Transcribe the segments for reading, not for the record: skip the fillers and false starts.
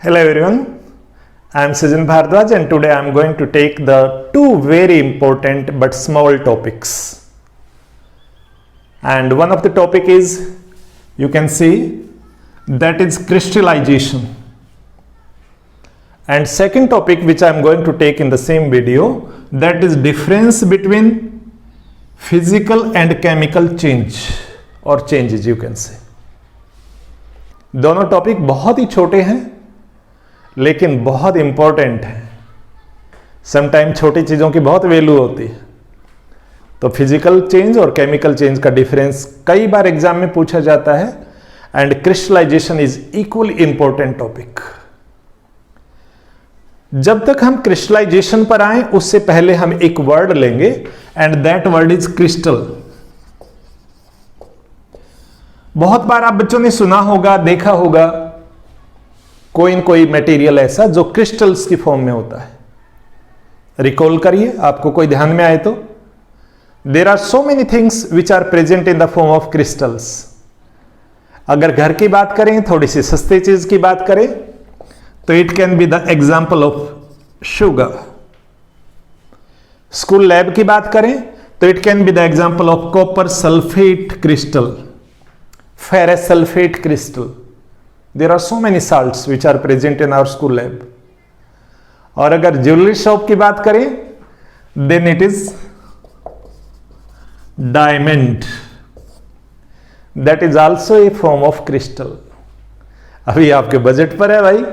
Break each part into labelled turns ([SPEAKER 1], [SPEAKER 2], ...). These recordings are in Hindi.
[SPEAKER 1] Hello everyone, I am Srijan Bhardwaj and today I am going to take the two very important but small topics. And one of the topic is, you can see, that is crystallization. And second topic which I am going to take in the same video, that is difference between physical and chemical change or changes you can say. दोनों टॉपिक बहुत ही छोटे हैं लेकिन बहुत इंपॉर्टेंट है। समटाइम छोटी चीजों की बहुत वैल्यू होती है। तो फिजिकल चेंज और केमिकल चेंज का डिफरेंस कई बार एग्जाम में पूछा जाता है and crystallisation is equally important topic. जब तक हम क्रिस्टलाइजेशन पर आए उससे पहले हम एक वर्ड लेंगे and that word is crystal. बहुत बार आप बच्चों ने सुना होगा, देखा होगा कोई न कोई मटेरियल ऐसा जो क्रिस्टल्स की फॉर्म में होता है। रिकॉल करिए, आपको कोई ध्यान में आए तो। There are so many things which are present in the form of crystals. अगर घर की बात करें, थोड़ी सी सस्ती चीज की बात करें, तो it can be the example of sugar. School lab की बात करें तो it can be the example of copper sulphate crystal, ferrous sulfate crystal. There are so many salts which are present in our school lab. और अगर ज्वेलरी शॉप की बात करें then it is diamond. That is also a form of crystal. अभी आपके बजट पर है भाई,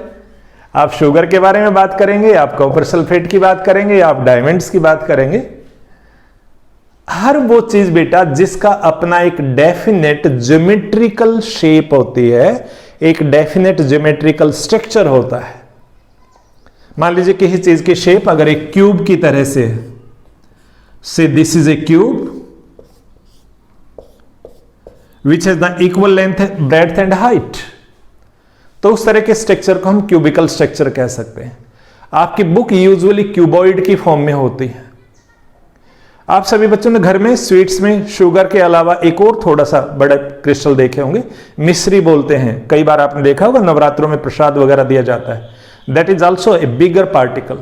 [SPEAKER 1] आप शुगर के बारे में बात करेंगे, आप कॉपर सल्फेट की बात करेंगे, आप डायमंड्स की बात करेंगे। हर वो चीज बेटा जिसका अपना एक डेफिनेट ज्योमेट्रिकल शेप होती है, एक डेफिनेट ज्योमेट्रिकल स्ट्रक्चर होता है। मान लीजिए किसी चीज की शेप अगर एक क्यूब की तरह से this is a cube which has the equal length, breadth and height, तो उस तरह के स्ट्रक्चर को हम क्यूबिकल स्ट्रक्चर कह सकते हैं। आपकी बुक यूजुअली क्यूबॉइड की फॉर्म में होती है। आप सभी बच्चों ने घर में स्वीट्स में शुगर के अलावा एक और थोड़ा सा बड़ा क्रिस्टल देखे होंगे, मिश्री बोलते हैं। कई बार आपने देखा होगा नवरात्रों में प्रसाद वगैरह दिया जाता है। That is also a bigger particle.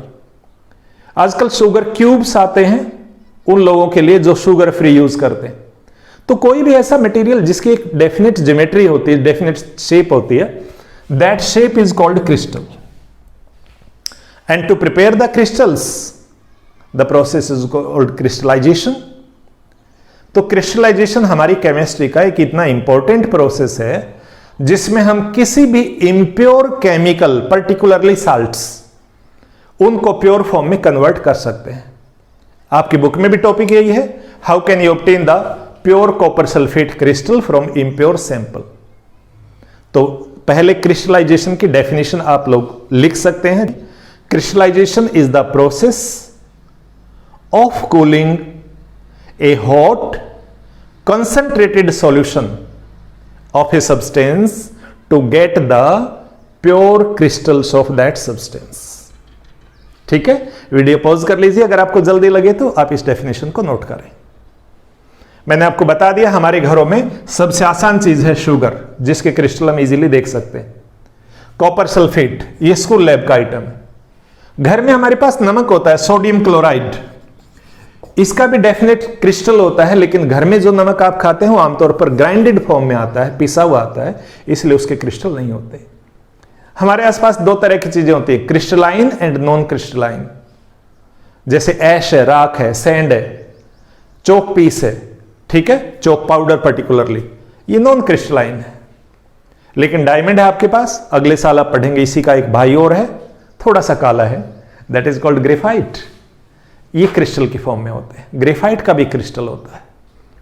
[SPEAKER 1] आजकल शुगर क्यूब्स आते हैं उन लोगों के लिए जो शुगर फ्री यूज करते हैं। तो कोई भी ऐसा मटेरियल जिसकी एक डेफिनेट ज्योमेट्री होती है, डेफिनेट शेप होती है, that shape is called crystal. And to prepare the crystals the process is called crystallization. तो क्रिस्टलाइजेशन हमारी केमिस्ट्री का एक इतना इंपॉर्टेंट प्रोसेस है जिसमें हम किसी भी इम्प्योर केमिकल, पर्टिकुलरली साल्ट्स, उनको प्योर फॉर्म में कन्वर्ट कर सकते हैं। आपकी बुक में भी टॉपिक यही है, how can you obtain the pure copper sulphate crystal from impure sample. तो पहले क्रिस्टलाइजेशन की डेफिनेशन आप लोग लिख सकते हैं। Crystallisation is the process of cooling a hot concentrated solution of a substance to get the pure crystals of that substance. ठीक है, वीडियो पॉज कर लीजिए अगर आपको जल्दी लगे तो आप इस डेफिनेशन को नोट करें। मैंने आपको बता दिया हमारे घरों में सबसे आसान चीज है शुगर, जिसके क्रिस्टल हम इजीली देख सकते हैं। कॉपर सल्फेट, ये स्कूल लैब का आइटम है। घर में हमारे पास नमक होता है, सोडियम क्लोराइड, इसका भी डेफिनेट क्रिस्टल होता है, लेकिन घर में जो नमक आप खाते हैं वो आमतौर पर ग्राइंडेड फॉर्म में आता है, पिसा हुआ आता है, इसलिए उसके क्रिस्टल नहीं होते। हमारे आसपास दो तरह की चीजें होती है, क्रिस्टलाइन एंड नॉन क्रिस्टलाइन। जैसे ऐश है, राख है, सैंड है, चौक पीस है, ठीक है, चौक पाउडर पर्टिकुलरली, ये नॉन क्रिस्टलाइन है। लेकिन डायमंड है आपके पास, अगले साल आप पढ़ेंगे इसी का एक भाई और है, थोड़ा सा काला है, दैट इज कॉल्ड ग्रेफाइट। ये क्रिस्टल की फॉर्म में होते हैं। ग्रेफाइट का भी क्रिस्टल होता है,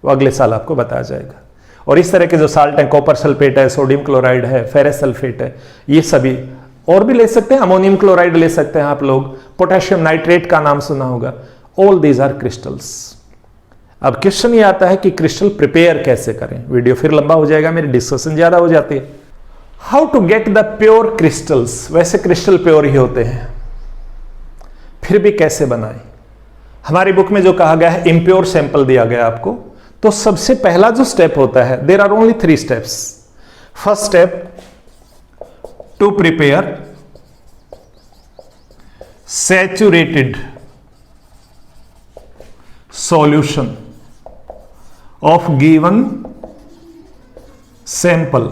[SPEAKER 1] वो अगले साल आपको बताया जाएगा। और इस तरह के जो साल्ट हैं, कॉपर सल्फेट है, सोडियम क्लोराइड है, फेरस सल्फेट है, ये सभी, और भी ले सकते हैं, अमोनियम क्लोराइड ले सकते हैं आप लोग, पोटेशियम नाइट्रेट का नाम सुना होगा। All these are crystals. अब क्वेश्चन ये आता है कि क्रिस्टल प्रिपेयर कैसे करें। वीडियो फिर लंबा हो जाएगा, मेरी डिस्कशन ज्यादा हो जाती है। How to get the pure crystals. वैसे क्रिस्टल प्योर ही होते हैं, फिर भी कैसे बनाएं। हमारी बुक में जो कहा गया है, इम्प्योर सैंपल दिया गया आपको, तो सबसे पहला जो स्टेप होता है, there are only 3 steps. First step, to prepare saturated solution of given sample.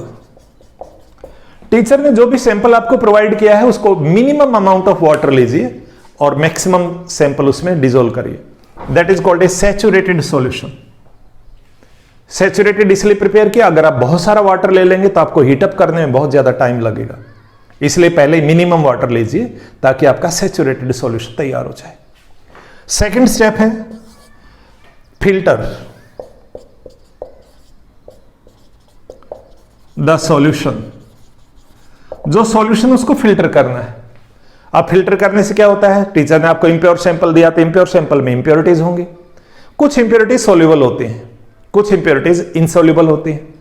[SPEAKER 1] Teacher ने जो भी सैंपल आपको प्रोवाइड किया है उसको मिनिमम अमाउंट ऑफ वाटर लीजिए और मैक्सिमम सैंपल उसमें डिसॉल्व करिए। That is called A saturated solution. Saturated इसलिए प्रिपेयर किया, अगर आप बहुत सारा वाटर ले लेंगे तो आपको हीटअप करने में बहुत ज्यादा टाइम लगेगा, इसलिए पहले मिनिमम वाटर लीजिए ताकि आपका सैचुरेटेड सॉल्यूशन तैयार हो जाए। सेकंड स्टेप है फिल्टर द सॉल्यूशन। जो सॉल्यूशन उसको फिल्टर करना है। अब फिल्टर करने से क्या होता है, टीचर ने आपको इंप्योर सैंपल दिया तो इंप्योर सैंपल में इंप्योरिटीज होंगी, कुछ इंप्योरिटीज सोल्यूबल होती हैं, कुछ इंप्योरिटीज इनसोल्यूबल होती हैं।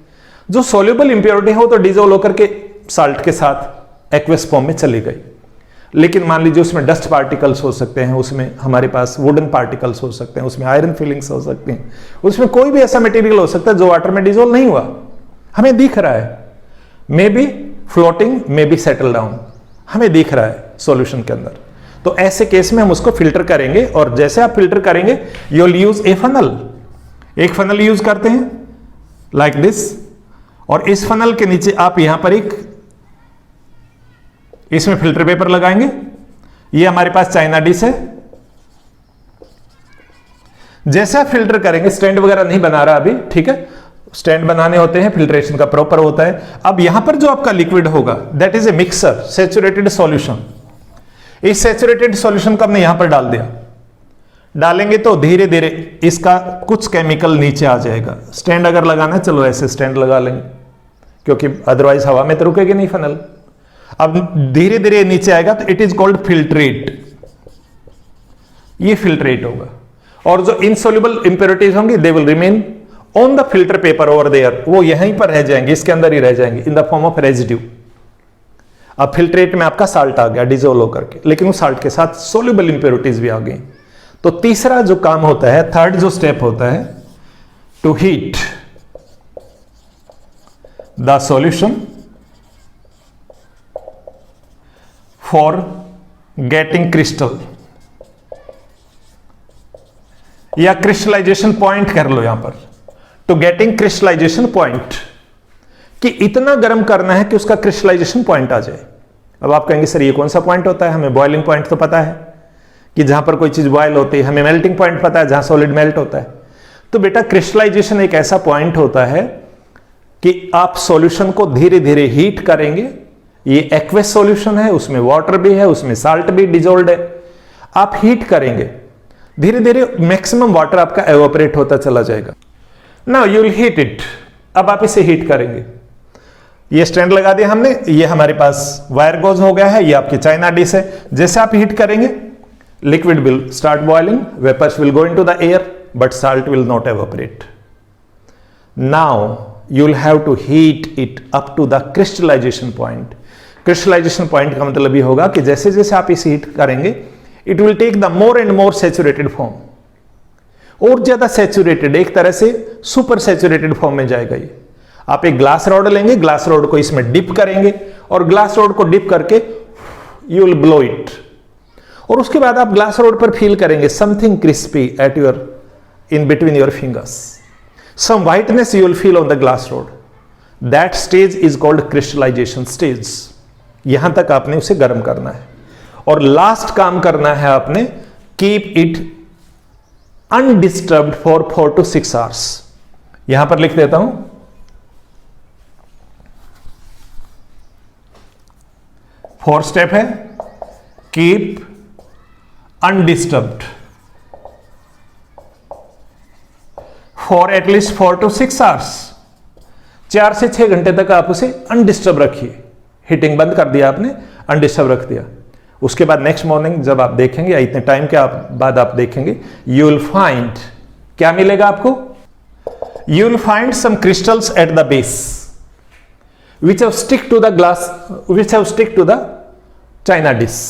[SPEAKER 1] जो सोल्यूबल इंप्योरिटी हो तो डिजोल्व होकर के साल्ट के साथ एक्वेस फॉर्म में चली गई। लेकिन मान लीजिए उसमें डस्ट पार्टिकल्स हो सकते हैं, उसमें हमारे पास वुडन पार्टिकल्स हो सकते हैं, उसमें आयरन फिलिंग्स हो सकती हैं, उसमें कोई भी ऐसा मटेरियल हो सकता है जो वाटर में डिजोल्व नहीं हुआ, हमें दिख रहा है, may be floating may be settle down, हमें दिख रहा है सॉल्यूशन के अंदर। तो ऐसे केस में हम उसको फिल्टर करेंगे और जैसे आप फिल्टर करेंगे you will use A funnel. एक फनल यूज करते हैं लाइक दिस, और इस फनल के नीचे आप यहां पर एक इसमें फिल्टर पेपर लगाएंगे। ये हमारे पास चाइना डिश है। जैसे आप फिल्टर करेंगे, स्टैंड वगैरह नहीं बना रहा अभी, ठीक है, स्टैंड बनाने होते हैं, फिल्ट्रेशन का प्रॉपर होता है। अब यहां पर जो आपका लिक्विड होगा that is A mixer saturated solution. इस सैचुरेटेड सॉल्यूशन को हमने यहां पर डाल दिया। डालेंगे तो धीरे धीरे इसका कुछ केमिकल नीचे आ जाएगा। स्टैंड अगर लगाना है, चलो ऐसे स्टैंड लगा लेंगे, क्योंकि अदरवाइज हवा में तो रुकेगी नहीं फनल। अब धीरे धीरे नीचे आएगा तो इट इज कॉल्ड फिल्ट्रेट। ये फिल्ट्रेट होगा, और जो इनसोल्यूबल इंप्योरिटीज होंगी they will remain on the filter paper over there, वो यहीं पर रह जाएंगे, इसके अंदर ही रह जाएंगे इन द फॉर्म ऑफ रेजिड्यू। अब फिल्ट्रेट में आपका साल्ट आ गया डिजोल्व होकर के, लेकिन उस साल्ट के साथ सोल्यूबल इंप्योरिटीज भी आ गई। तो तीसरा जो काम होता है, थर्ड जो स्टेप होता है, to heat the solution for getting crystal, या क्रिस्टलाइजेशन पॉइंट कर लो यहां पर, टू गेटिंग क्रिस्टलाइजेशन पॉइंट, कि इतना गर्म करना है कि उसका क्रिस्टलाइजेशन पॉइंट आ जाए। अब आप कहेंगे सर ये कौन सा पॉइंट होता है, हमें बॉइलिंग पॉइंट तो पता है कि जहां पर कोई चीज बॉयल होती है, हमें मेल्टिंग पॉइंट पता है जहां सॉलिड मेल्ट होता है। तो बेटा क्रिस्टलाइजेशन एक ऐसा पॉइंट होता है कि आप सॉल्यूशन को धीरे धीरे हीट करेंगे। ये एक्वेस सॉल्यूशन है, उसमें वाटर भी है, उसमें साल्ट भी डिजोल्व है। आप हीट करेंगे धीरे धीरे, मैक्सिमम वाटर आपका एवापोरेट होता चला जाएगा। Now you will heat it. अब आप इसे हीट करेंगे। ये स्टैंड लगा दिया हमने, ये हमारे पास वायर गोज हो गया है, ये आपकी चाइना डिश है। जैसे आप हीट करेंगे liquid will start boiling, vapours will go into the air, but salt will not evaporate. Now you will have to heat it up to the crystallization point. Crystallization point का मतलब ये होगा कि जैसे जैसे आप इसे हीट करेंगे it will take the more and more saturated form, और ज्यादा सैचुरेटेड, एक तरह से सुपर सैचुरेटेड फॉर्म में जाएगा ये। आप एक ग्लास रॉड लेंगे, ग्लास रॉड को इसमें डिप करेंगे, और ग्लास रॉड को डिप करके यू विल ब्लो इट, और उसके बाद आप ग्लास रॉड पर फील करेंगे something crispy at your in between your fingers. Some whiteness you will feel on the glass rod. That stage is called crystallization stage. यहां तक आपने उसे गर्म करना है, और लास्ट काम करना है आपने, keep it undisturbed for 4 to 6 hours. यहां पर लिख देता हूं, फोर्थ स्टेप है keep undisturbed for at least 4 to 6 hours. 4 से 6 घंटे तक आप उसे अनडिस्टर्ब रखिए। हीटिंग बंद कर दिया आपने, अनडिस्टर्ब रख दिया। उसके बाद नेक्स्ट मॉर्निंग जब आप देखेंगे, या इतने टाइम के बाद आप देखेंगे, यू विल फाइंड, क्या मिलेगा आपको? You will find some crystals at the base which have stick to the glass, which have stick to the china dish,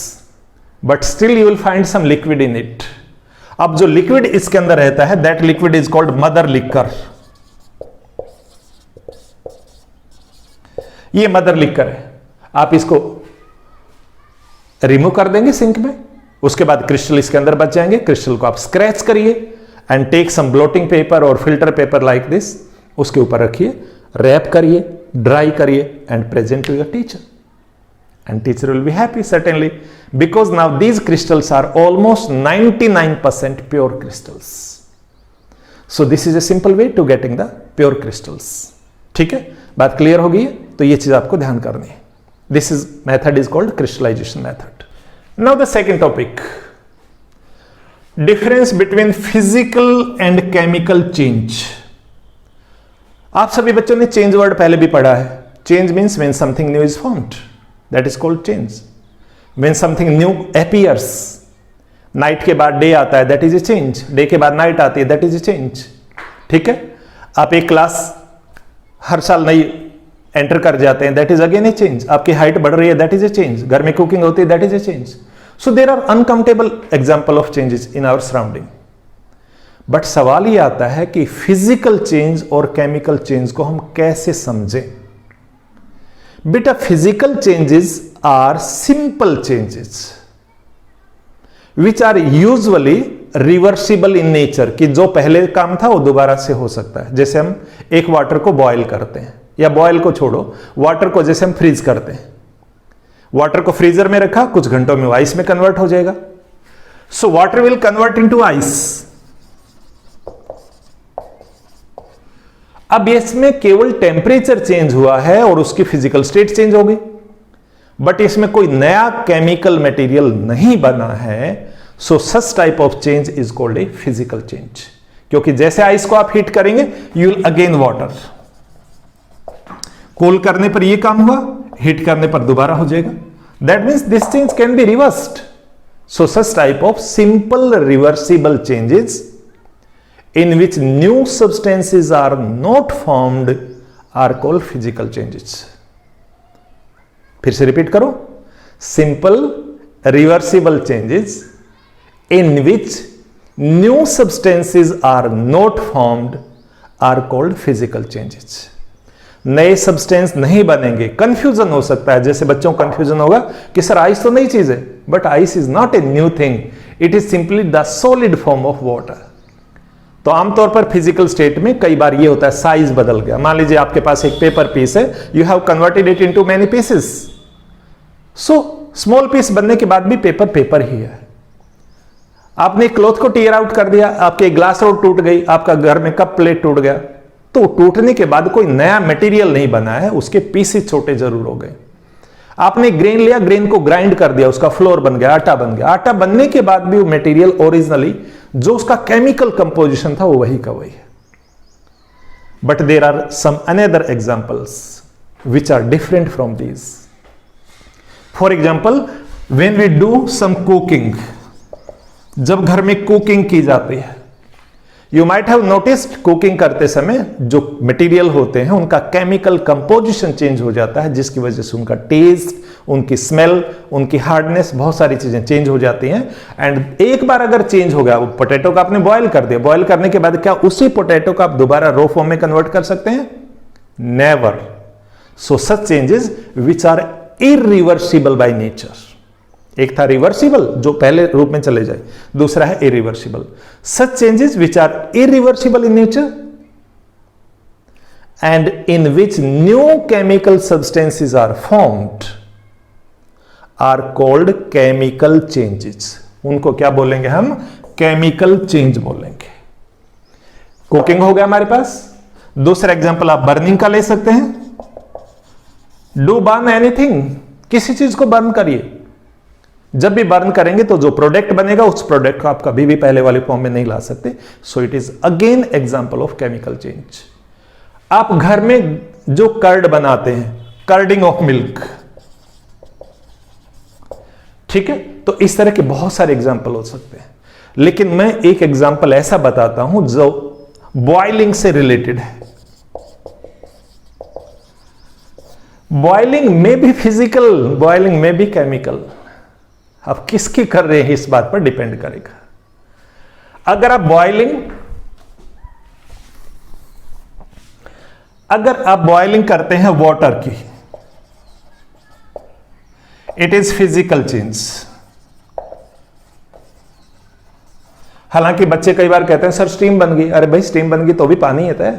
[SPEAKER 1] but still you will find some liquid in it. अब जो लिक्विड इसके अंदर रहता है, that liquid is called mother liquor. ये मदर लिक्कर है। आप इसको रिमूव कर देंगे सिंक में, उसके बाद क्रिस्टल इसके अंदर बच जाएंगे। क्रिस्टल को आप स्क्रैच करिए and take some blotting paper और फिल्टर पेपर लाइक दिस, उसके ऊपर रखिए, रैप करिए, ड्राई करिए and present to your teacher, and teacher will be happy certainly because now these crystals are almost 99% pure crystals. So this is a simple way to getting the pure crystals. ठीक है, बात क्लियर हो गई है? तो ये चीज आपको ध्यान करनी है। This is method is called crystallization method. Now the second topic, difference between physical and chemical change. आप सभी बच्चों ने चेंज वर्ड पहले भी पढ़ा है। Change means when something new is formed, that is called change. When something new appears, night के बाद डे आता है, that is a change. Day के बाद नाइट आती है, that is a change. ठीक है, आप एक क्लास हर साल नई एंटर कर जाते हैं, that is again A change. आपकी हाइट बढ़ रही है, दैट इज ए चेंज. घर में कुकिंग होती है, that is a change. So there are uncountable example of changes in our surrounding. But सवाल ये आता है कि फिजिकल चेंज और केमिकल चेंज को हम कैसे समझें. बेटा physical changes are simple changes which are usually reversible in nature, कि जो पहले काम था वो दोबारा से हो सकता है. जैसे हम एक वाटर को बॉयल करते हैं, या बॉयल को छोड़ो, वाटर को जैसे हम फ्रीज करते हैं, वाटर को फ्रीजर में रखा, कुछ घंटों में आइस में कन्वर्ट हो जाएगा. So water will convert into ice. अब इसमें केवल टेम्परेचर चेंज हुआ है और उसकी फिजिकल स्टेट चेंज हो गई, बट इसमें कोई नया केमिकल मटेरियल नहीं बना है. So such type of change is called a physical change. क्योंकि जैसे आइस को आप हीट करेंगे, you will again water. Cool करने पर यह काम हुआ, हीट करने पर दोबारा हो जाएगा. That means this change can be reversed. So such type of simple reversible changes in which new substances are not formed are called physical changes. फिर से रिपीट करो. Simple reversible changes in which new substances are not formed are called physical changes. नए सब्सटेंस नहीं बनेंगे, कंफ्यूजन हो सकता है. जैसे बच्चों को कंफ्यूजन होगा कि सर आइस तो नई चीज है, but ice is not a new thing, it is simply the solid form of water. तो आमतौर पर फिजिकल स्टेट में कई बार ये होता है, साइज बदल गया. मान लीजिए आपके पास एक पेपर पीस है, you have converted it into many pieces. So small piece बनने के बाद भी पेपर पेपर ही है. आपने क्लॉथ को टीयर आउट कर दिया, आपके ग्लास रोड टूट गई, आपका घर में कप प्लेट टूट गया, तो टूटने के बाद कोई नया मटेरियल नहीं बना है, उसके पीसेस छोटे जरूर हो गए. आपने ग्रेन लिया, ग्रेन को ग्राइंड कर दिया, उसका फ्लोर बन गया, आटा बन गया. आटा बनने के बाद भी वो मटेरियल ओरिजिनली जो उसका केमिकल कंपोजिशन था वो वही का वही है. But there are some another examples which are different from these. For example when we do some cooking, जब घर में कुकिंग की जाती है, you might have noticed cooking करते समय जो मटेरियल होते हैं उनका केमिकल कंपोजिशन चेंज हो जाता है, जिसकी वजह से उनका टेस्ट, उनकी स्मेल, उनकी हार्डनेस, बहुत सारी चीजें चेंज हो जाती हैं. एंड एक बार अगर चेंज हो गया, वो पोटैटो को आपने बॉयल कर दिया, बॉयल करने के बाद क्या उसी पोटैटो को आप दोबारा रो फॉर्म में कन्वर्ट कर सकते हैं? Never. So such changes which are irreversible by nature. एक था रिवर्सिबल जो पहले रूप में चले जाए, दूसरा है irreversible. Such changes which are irreversible in nature and in which new chemical substances are formed are called chemical changes. उनको क्या बोलेंगे हम? केमिकल चेंज बोलेंगे. कुकिंग हो गया हमारे पास. दूसरा एग्जांपल आप बर्निंग का ले सकते हैं. डू बर्न एनीथिंग, किसी चीज को बर्न करिए. जब भी बर्न करेंगे तो जो प्रोडक्ट बनेगा उस प्रोडक्ट को आप कभी भी पहले वाले फॉर्म में नहीं ला सकते. So it is again example of chemical change. आप घर में जो कर्ड बनाते हैं, कर्डिंग ऑफ मिल्क, ठीक है, तो इस तरह के बहुत सारे एग्जांपल हो सकते हैं. लेकिन मैं एक एग्जांपल ऐसा बताता हूं जो बॉइलिंग से रिलेटेड है. बॉइलिंग में भी फिजिकल, बॉइलिंग में भी केमिकल. आप किसकी कर रहे हैं इस बात पर डिपेंड करेगा. अगर आप बॉइलिंग करते हैं वाटर की, इट इज फिजिकल चेंज. हालांकि बच्चे कई बार कहते हैं सर स्टीम बन गई। अरे भाई स्टीम बन गई तो भी पानी है,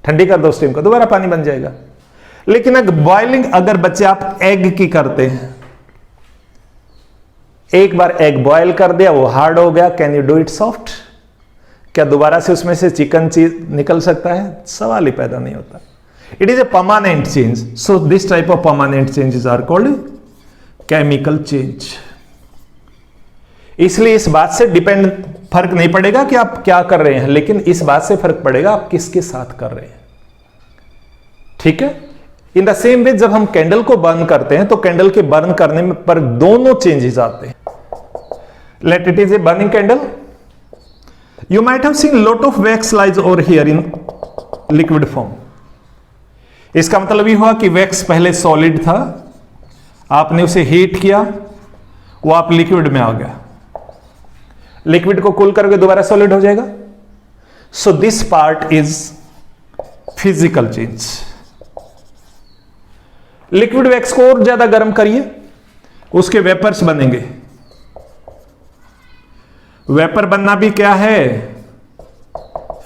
[SPEAKER 1] ठंडी कर दो स्टीम को, दोबारा पानी बन जाएगा। लेकिन अगर बॉइलिंग अगर बच्चे आप एग की करते हैं, एक बार एग बॉयल कर दिया, वो हार्ड हो गया, can you do it soft? क्या दोबारा से उसमें से चिकन चीज निकल सकता है? सवाल ही पैदा नहीं होता। It is a permanent change. So this type of permanent changes are called chemical change. इसलिए इस बात से डिपेंड फर्क नहीं पड़ेगा कि आप क्या कर रहे हैं, लेकिन इस बात से फर्क पड़ेगा आप किसके साथ कर रहे हैं। ठीक है। इन द सेम वे जब हम कैंडल को बर्न करते हैं तो कैंडल के बर्न करने में पर दोनों चेंजेस आते हैं। Let it is a burning candle. You might have seen lot of wax lies over here in liquid form. इसका मतलब ये हुआ कि वैक्स पहले सॉलिड था, आपने उसे हीट किया, वो आप लिक्विड में आ गया, लिक्विड को कूल करके दोबारा सॉलिड हो जाएगा। So this part is physical change. Liquid wax को और ज्यादा गर्म करिए, उसके वेपर्स बनेंगे। वेपर बनना भी क्या है?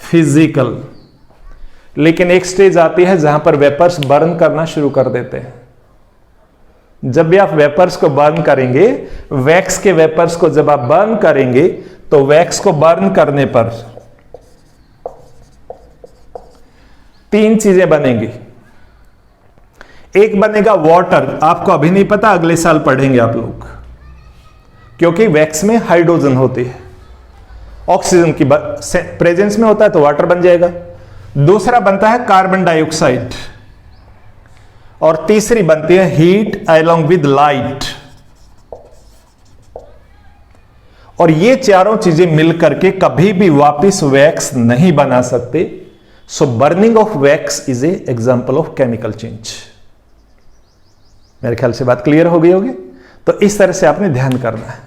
[SPEAKER 1] फिजिकल। लेकिन एक स्टेज आती है जहां पर वेपर्स बर्न करना शुरू कर देते हैं। जब भी आप वेपर्स को बर्न करेंगे, वैक्स के वेपर्स को जब आप बर्न करेंगे, तो वैक्स को बर्न करने पर तीन चीजें बनेंगी। एक बनेगा वाटर, आपको अभी नहीं पता, अगले साल पढ़ेंगे आप लोग, क्योंकि वैक्स में हाइड्रोजन होती है, ऑक्सीजन की प्रेजेंस में होता है तो वाटर बन जाएगा। दूसरा बनता है कार्बन डाइऑक्साइड, और तीसरी बनती है हीट अलोंग विद लाइट। और ये चारों चीजें मिलकर के कभी भी वापस वैक्स नहीं बना सकते। So burning of wax is a example of chemical change. मेरे ख्याल से बात क्लियर हो गई होगी। तो इस तरह से आपने ध्यान करना है।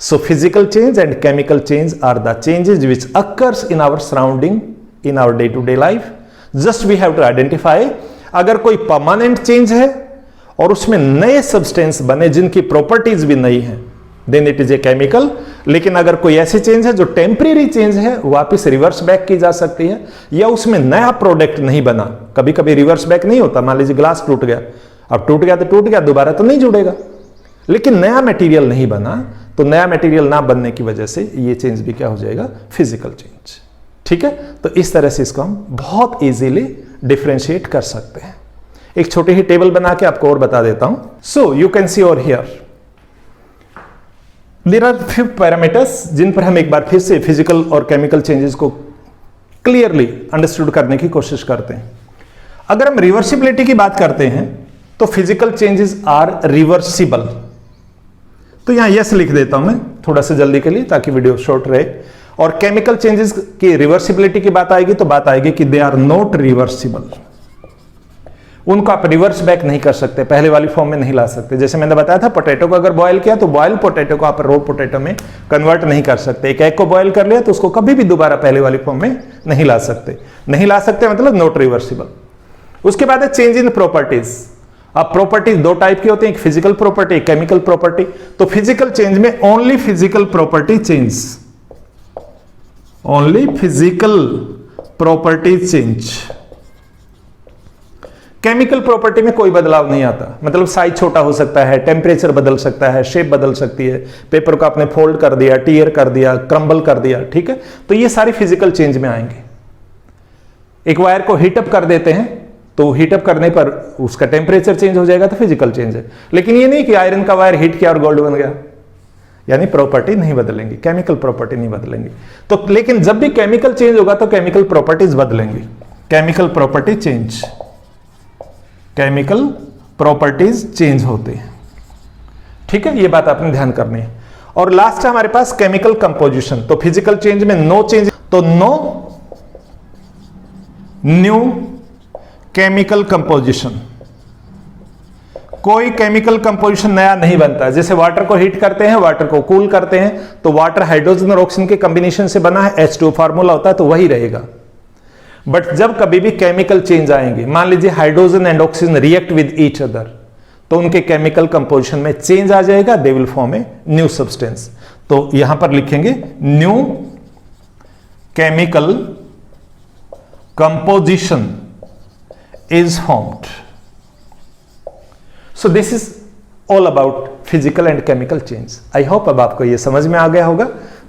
[SPEAKER 1] So physical change and chemical change are the changes which occurs in our surrounding in our day to day life. Just we have to identify. अगर कोई परमानेंट चेंज है और उसमें नए सब्सटेंस बने जिनकी प्रॉपर्टीज भी नई हैं, then it is a chemical. लेकिन अगर कोई ऐसी चेंज है जो टेम्परेरी चेंज है, वापस रिवर्स बैक की जा सकती है, या उसमें नया प्रोडक्ट नहीं बना। कभी कभी रिवर्स बैक नहीं होता। मान लीजिए ग्लास टूट गया, अब टूट गया तो टूट गया, दोबारा तो नहीं जुड़ेगा। लेकिन नया मटेरियल नहीं बना, तो नया मटेरियल ना बनने की वजह से ये चेंज भी क्या हो जाएगा? Physical change. ठीक है। तो इस तरह से इसको हम बहुत इजीली डिफरेंशिएट कर सकते हैं। एक छोटी ही टेबल बना के आपको और बता देता हूं। So you can see over here there are 5 parameters जिन पर हम एक बार फिर से फिजिकल और केमिकल चेंजेस को क्लियरली अंडरस्टूड करने की कोशिश करते हैं। अगर हम रिवर्सिबिलिटी की बात करते हैं तो फिजिकल चेंजेस आर रिवर्सिबल। तो यहां यस लिख देता हूं मैं थोड़ा सा जल्दी के लिए, ताकि वीडियो शॉर्ट रहे। और केमिकल चेंजेस की रिवर्सिबिलिटी की बात आएगी तो बात आएगी कि दे आर नॉट रिवर्सिबल। उनको आप रिवर्स बैक नहीं कर सकते, पहले वाली फॉर्म में नहीं ला सकते। जैसे मैंने बताया था, पोटैटो को अगर बॉयल किया तो बॉयल पोटैटो को आप रो पोटैटो में कन्वर्ट नहीं कर सकते। एक एग को बॉयल कर लिया तो उसको कभी भी दोबारा पहले वाली फॉर्म में नहीं ला सकते। नहीं ला सकते मतलब नॉट रिवर्सिबल। उसके बाद है चेंज इन प्रॉपर्टीज। अब प्रॉपर्टीज दो टाइप की होती है, एक फिजिकल प्रॉपर्टी, एक केमिकल प्रॉपर्टी। तो फिजिकल चेंज में only physical property change, only physical property change. Chemical property में कोई बदलाव नहीं आता, मतलब साइज छोटा हो सकता है, टेम्परेचर बदल सकता है, शेप बदल सकती है, पेपर को आपने फोल्ड कर दिया, टीयर कर दिया, क्रम्बल कर दिया। ठीक है। तो ये सारी फिजिकल चेंज में आएंगे। एक वायर को हीटअप कर देते हैं तो हीटअप करने पर उसका टेम्परेचर चेंज हो जाएगा, तो फिजिकल चेंज है। लेकिन ये नहीं कि आयरन का वायर हीट किया और गोल्ड बन गया, यानी प्रॉपर्टी नहीं बदलेंगी, केमिकल प्रॉपर्टी नहीं बदलेंगी। तो लेकिन जब भी केमिकल चेंज होगा तो केमिकल प्रॉपर्टीज बदलेंगी। Chemical property change, chemical properties change होती है। ठीक है, ये बात आपने ध्यान करनी है। और लास्ट है हमारे पास केमिकल कंपोजिशन। तो फिजिकल चेंज में नो चेंज, तो नो न्यू केमिकल कंपोजिशन, कोई केमिकल कंपोजिशन नया नहीं बनता। जैसे वाटर को हीट करते हैं, वाटर को कूल करते हैं, तो वाटर हाइड्रोजन और ऑक्सीजन के कॉम्बिनेशन से बना है, H2 फार्मूला होता है, तो वही रहेगा। बट जब कभी भी केमिकल चेंज आएंगे, मान लीजिए hydrogen and oxygen react with each other, तो उनके केमिकल कंपोजिशन में चेंज आ जाएगा, they will form a new substance. तो यहां पर लिखेंगे new chemical composition is formed. So this is all about physical and chemical change. I hope अब आपको ये समझ में आ गया होगा।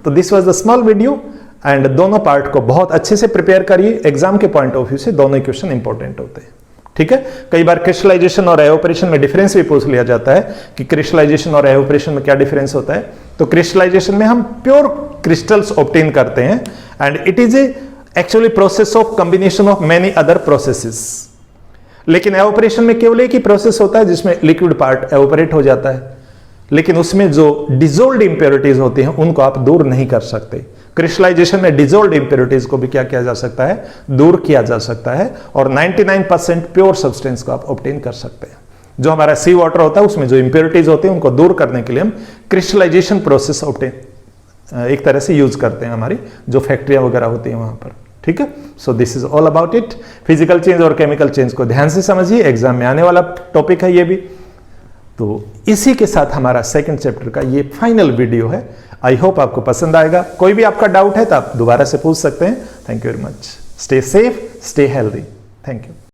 [SPEAKER 1] तो this was the small video and दोनों पार्ट को बहुत अच्छे से प्रिपेयर करिए। एग्जाम के पॉइंट ऑफ व्यू से दोनों क्वेश्चन इंपॉर्टेंट होते हैं, ठीक है। कई बार क्रिस्टलाइजेशन और एवोपरेशन में डिफरेंस भी पूछ लिया जाता है कि क्रिस्टलाइजेशन और एवोपरेशन में क्या डिफरेंस होता है। तो क्रिस्टलाइजेशन में हम प्योर क्रिस्टल्स ऑब्टेन करते हैं and it is A actually process of combination of many other processes. लेकिन एवोपरेशन में केवल एक ही प्रोसेस होता है जिसमें लिक्विड पार्ट एवोपरेट हो जाता है, लेकिन उसमें जो डिसॉल्व्ड इंप्योरिटीज होती हैं उनको आप दूर नहीं कर सकते। क्रिस्टलाइजेशन में डिसॉल्व्ड इंप्योरिटीज को भी क्या किया जा सकता है, दूर किया जा सकता है और 99% प्योर सब्सटेंस को आप ऑब्टेन कर सकते हैं। जो हमारा सी वाटर होता है उसमें जो इंप्योरिटीज होती हैं उनको दूर करने के लिए हम क्रिस्टलाइजेशन प्रोसेस ऑब्टेन एक तरह से यूज करते हैं, हमारी जो फैक्ट्रियां वगैरह होती हैं वहां पर, ठीक है। So this is all about it. Physical change और केमिकल चेंज को ध्यान से समझिए, एग्जाम में आने वाला टॉपिक है ये भी। तो इसी के साथ हमारा सेकंड चैप्टर का ये फाइनल वीडियो है। आई होप आपको पसंद आएगा। कोई भी आपका डाउट है तो आप दोबारा से पूछ सकते हैं। Thank you very much. Stay safe, stay healthy. Thank you.